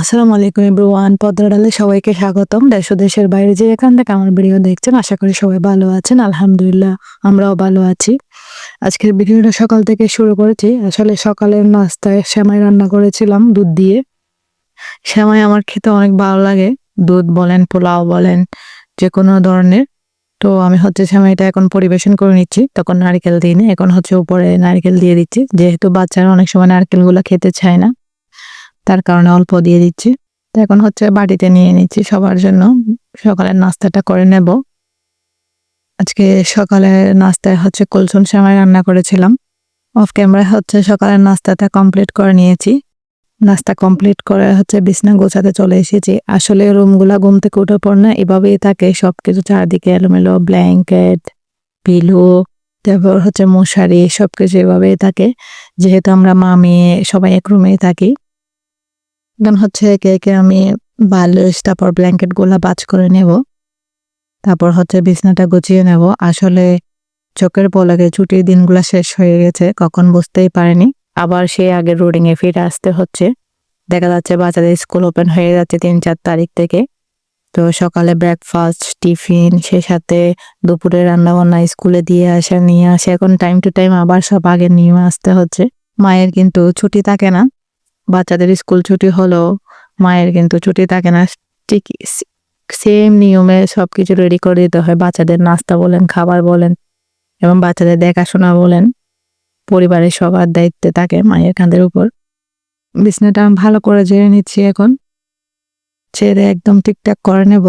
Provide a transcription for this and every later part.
আসসালামু আলাইকুম এভরিওয়ান। পদ্মা ডালে সবাইকে স্বাগতম। দেশ ও দেশের বাইরে যে এখান থেকে আমার ভিডিও দেখছেন, আশা করি সবাই ভালো আছেন। আলহামদুলিল্লাহ আমরাও ভালো আছি। আজকের ভিডিওটা সকাল থেকে শুরু করেছি। আসলে সকালের নাস্তায় সেমাই রান্না করেছিলাম দুধ দিয়ে। সেমাই আমার খেতে অনেক ভালো লাগে। দুধ বলেন, পোলাও বলেন, যে কোনো ধরনের। তো আমি সেমাইটা এখন পরিবেশন করে নিচ্ছি। তখন নারকেল দিইনি, এখন উপরে নারকেল দিয়ে দিচ্ছি। যেহেতু বাচ্চারা অনেক সময় নারকেলগুলো খেতে চায় না, তার কারণে অল্প দিয়ে দিচ্ছি। তো এখন বাটিতে নিয়ে নিচ্ছি সবার জন্য। সকালের নাস্তাটা করে নেব। আজকে সকালের নাস্তায় কুলসুম সেমাই রান্না করেছিলাম। অফ ক্যামেরায় সকালের নাস্তাটা কমপ্লিট করে নিয়েছি। নাস্তা কমপ্লিট করে বিছনা গোছাতে চলে এসেছি। আসলে রুমগুলা ঘুম থেকে উঠার পর না এভাবেই থাকে, সবকিছু চারদিকে এলোমেলো, ব্ল্যাঙ্কেট, পিলো, তারপর মশারি, সবকিছু এভাবেই থাকে। যেহেতু আমরা মা মেয়ে সবাই এক রুমেই থাকি। এখন একে একে আমি বালিশ তারপর ব্ল্যাঙ্কেট গুলা ভাঁজ করে নেব। তারপর বিছনাটা গুছিয়ে নেব। আসলে চোখের পলকে ছুটির দিনগুলা শেষ হয়ে গেছে, কখন বুঝতেই পারিনি। আবার সেই আগের রুটিন এ ফিরে আসতে হচ্ছে। দেখা যাচ্ছে বাচ্চাদের স্কুল ওপেন হয়ে যাচ্ছে ৩-৪ তারিখ থেকে। তো সকালে ব্রেকফাস্ট, টিফিন, সেই সাথে দুপুরে রান্না বান্না, স্কুলে দিয়ে আসা নিয়ে আসে, এখন টাইম টু টাইম আবার সব আগে নিয়ে আসতে হচ্ছে। মায়ের কিন্তু ছুটি থাকে না। বাচ্চাদের স্কুল ছুটি হলো, মায়ের কিন্তু ছুটি থাকে না। ঠিক সেম নিয়মে সবকিছু রেডি করে দিতে হয়। বাচ্চাদের নাস্তা বলেন, খাবার বলেন, এবং বাচ্চাদের দেখাশোনা বলেন, পরিবারের সবার দায়িত্বে থাকে মায়ের কাঁধের উপর। বিছনাটা আমি ভালো করে ঝেড়ে নিচ্ছি। এখন ছেড়ে একদম ঠিকঠাক করে নেব।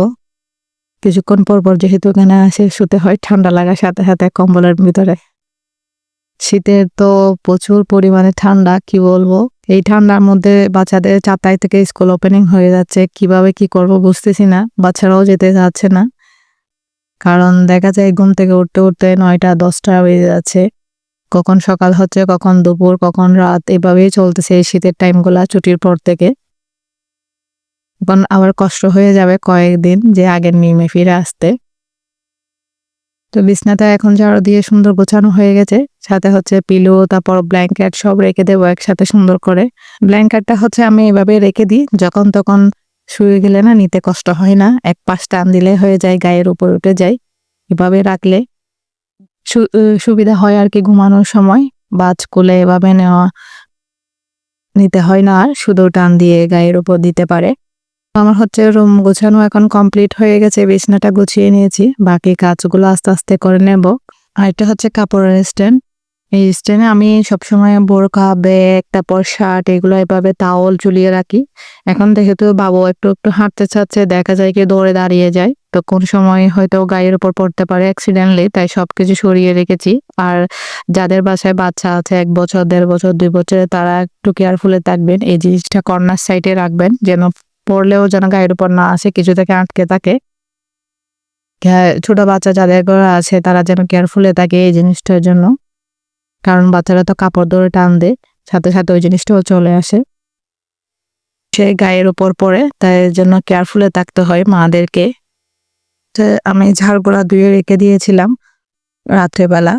কিছুক্ষণ পর পর যেহেতু এখানে আসে শুতে হয়, ঠান্ডা লাগার সাথে সাথে কম্বলের ভিতরে। শীতের তো প্রচুর পরিমাণে ঠান্ডা, কি বলবো। এই ঠান্ডার মধ্যে বাচ্চাদের ৪ তারিখ থেকে স্কুল ওপেনিং হয়ে যাচ্ছে। কিভাবে কি করব বুঝতেছি না। বাচ্চারাও যেতে চাচ্ছে না, কারণ দেখা যায় ঘুম থেকে উঠতে উঠতে ৯টা-১০টা বেজে যাচ্ছে। কখন সকাল হচ্ছে, কখন দুপুর, কখন রাত, এভাবেই চলতেছে এই শীতের টাইমগুলা ছুটির পর থেকে। এখন আবার কষ্ট হয়ে যাবে কয়েকদিন যে আগের নিয়মে ফিরে আসতে। তো বিছনাটা এখন ঝাড়ু দিয়ে সুন্দর গোছানো হয়ে গেছে। সাথে পিলো, তারপর ব্ল্যাঙ্কেট সব রেখে দেবো একসাথে সুন্দর করে। ব্ল্যাঙ্কেটটা আমি এভাবে রেখে দিই, যখন তখন শুয়ে গেলে না নিতে কষ্ট হয় না। এক পাশ টান দিলে হয়ে যায়, গায়ের উপর উঠে যায়। এভাবে রাখলে সুবিধা হয় আর কি, ঘুমানোর সময় বাজ কোলে এভাবে নিতে হয় না, আর শুধু টান দিয়ে গায়ের উপর দিতে পারে। আমার রুম গোছানো এখন কমপ্লিট হয়ে গেছে। বিছনাটা গুছিয়ে নিয়েছি, বাকি কাজগুলো আস্তে আস্তে করে নেব। আর এটা কাপড়ের স্ট্যান্ড। এই স্ট্যান্ডে আমি সবসময় বোরকা, ব্যাগ, তারপর শার্ট এগুলো এভাবে তাওয়াল ঝুলিয়ে রাখি। এখন যেহেতু বাবু একটু একটু হাঁটতে চাচ্ছে, দেখা যায় কি দৌড়ে দাঁড়িয়ে যায়, তো কোন সময় হয়তো গায়ের উপর পড়তে পারে অ্যাক্সিডেন্টলি, তাই সবকিছু সরিয়ে রেখেছি। আর যাদের বাসায় বাচ্চা আছে ১ বছর, ১.৫ বছর, ২ বছরে, তারা একটু কেয়ারফুলে থাকবেন। এই জিনিসটা কর্নার সাইডে রাখবেন, যেন পড়লেও যেন গায়ের উপর না আসে, কিছু থেকে আটকে থাকে। ছোট বাচ্চা যাদের ঘরে আছে তারা যেন কেয়ারফুলে থাকে এই জিনিসটার জন্য, কারণ বাচ্চারা তো কাপড় ধরে টান দেয়, সাথে সাথে ওই জিনিসটাও চলে আসে, সে গায়ের উপর পড়ে, তাই জন্য কেয়ারফুলে থাকতে হয় মাদেরকে। আমি ঝাড়গুলা ধুয়ে রেখে দিয়েছিলাম রাত্রেবেলা,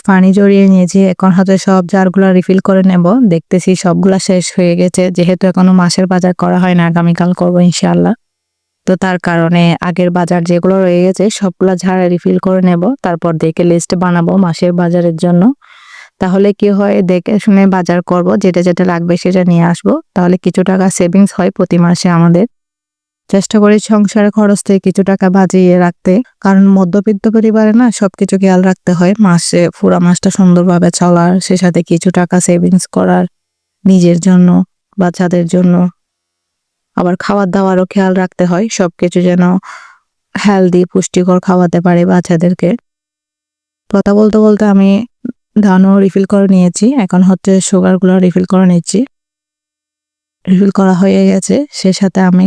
পানি জড়িয়ে নিয়েছি। এখন সব জারগুলা রিফিল করে নেব। দেখতেছি সবগুলা শেষ হয়ে গেছে, যেহেতু এখনো মাসের বাজার করা হয় না, আগামীকাল করবো ইনশাআল্লাহ। তো তার কারণে আগের বাজার যেগুলো রয়ে গেছে সবগুলা ঝাড়ে রিফিল করে নেব। তারপর দেখে লিস্ট বানাবো মাসের বাজারের জন্য। তাহলে কি হয়, দেখে শুনে বাজার করব, যেটা যেটা লাগবে সেটা নিয়ে আসব। তাহলে কিছু টাকা সেভিংস হয় প্রতি মাসে আমাদের। চেষ্টা করি সংসারের খরচ থেকে কিছু টাকা বাঁচিয়ে রাখতে, কারণ মধ্যবিত্ত পরিবারে না সবকিছু খেয়াল রাখতে হয়। মাসে পুরা মাসটা সুন্দরভাবে চলার, সে সাথে কিছু টাকা সেভিংস করার নিজের জন্য, বাচ্চাদের জন্য। আবার খাবার দাবারও খেয়াল রাখতে হয়, সবকিছু যেন হেলদি, পুষ্টিকর খাওয়াতে পারে বাচ্চাদেরকে। কথা বলতে বলতে আমি ধানও রিফিল করে নিয়েছি। এখন সুগারগুলো রিফিল করে নিচ্ছি। রিফিল করা হয়ে গেছে, সে সাথে আমি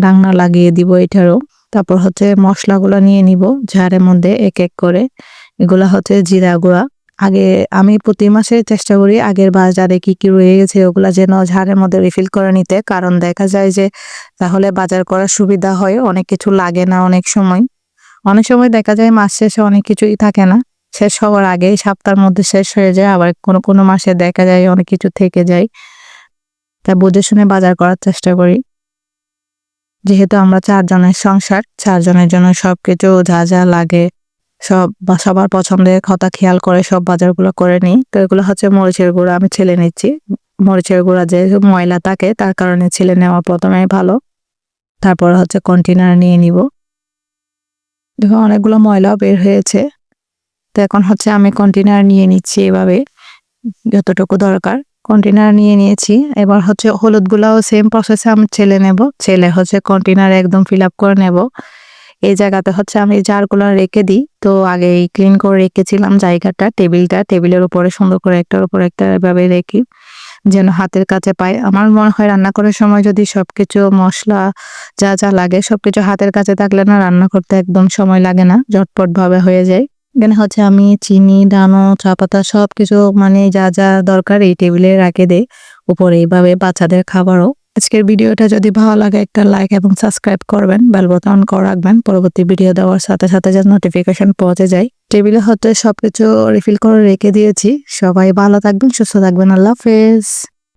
ডাংনা লাগিয়ে দিব এটারও। তারপর মশলাগুলো নিয়ে নিব ঝাড়ের মধ্যে এক এক করে। এগুলা জিরা গুঁড়া। আগে আমি প্রতি মাসে চেষ্টা করি আগের বাজারে কি কি রয়ে গেছে ওগুলা যেন ঝাড়ের মধ্যে রিফিল করে নিতে, কারণ দেখা যায় যে তাহলে বাজার করার সুবিধা হয়, অনেক কিছু লাগে না। অনেক সময় দেখা যায় মাস শেষে অনেক কিছুই থাকে না, শেষ হওয়ার আগে সপ্তাহের মধ্যে শেষ হয়ে যায়। আবার কোনো কোনো মাসে দেখা যায় অনেক কিছু থেকে যায়, তাই বুঝে শুনে বাজার করার চেষ্টা করি। যেহেতু আমরা 4 জনের সংসার, 4 জনের জন্য সবকিছু যা যা লাগে সবার পছন্দের কথা খেয়াল করে সব বাজারগুলো করে নিই। তো এগুলো হচ্ছে মরিচের গুঁড়া আমি ছেলে নিচ্ছি। মরিচের গুঁড়া যে ময়লা থাকে তার কারণে ছেলে নেওয়া প্রথমেই ভালো। তারপর হচ্ছে কন্টেনার নিয়ে নিব। দেখো অনেকগুলো ময়লাও বের হয়েছে। তো এখন হচ্ছে আমি কন্টেনার নিয়ে নিচ্ছি এভাবে যতটুকু দরকার। কন্টেনার নিয়ে নিয়েছি। এবার হচ্ছে হলুদগুলাও সেম প্রসেসে আমি ছেলে নেব। ছেলে হচ্ছে কন্টেনারে একদম ফিল আপ করে নেব। এই জায়গাতে হচ্ছে আমি জারগুলো রেখে দিই। তো আগেই ক্লিন করে রেখেছিলাম জায়গাটা, টেবিলের উপরে সুন্দর করে একটার উপর একটা এভাবে রেখি যেন হাতের কাছে পাই। আমার মনে হয় রান্না করার সময় যদি সবকিছু মসলা যা যা লাগে সবকিছু হাতের কাছে থাকলে না রান্না করতে একদম সময় লাগে না, ঝটপট ভাবে হয়ে যায়। এখানে হচ্ছে আমি চিনি, দানো, চা পাতা সবকিছু মানে যা যা দরকার এই টেবিলে রেখে দেই উপরে এইভাবে বাচ্চাদের খাবারও। আজকের ভিডিওটা যদি ভালো লাগে একটা লাইক এবং সাবস্ক্রাইব করবেন, বেল বাটন অন করে রাখবেন পরবর্তী ভিডিও দেওয়ার সাথে সাথে যেন নোটিফিকেশন পৌঁছে যায়। টেবিলে হচ্ছে সবকিছু রিফিল করে রেখে দিয়েছি। সবাই ভালো থাকবেন, সুস্থ থাকবেন। আল্লাহ হাফেজ।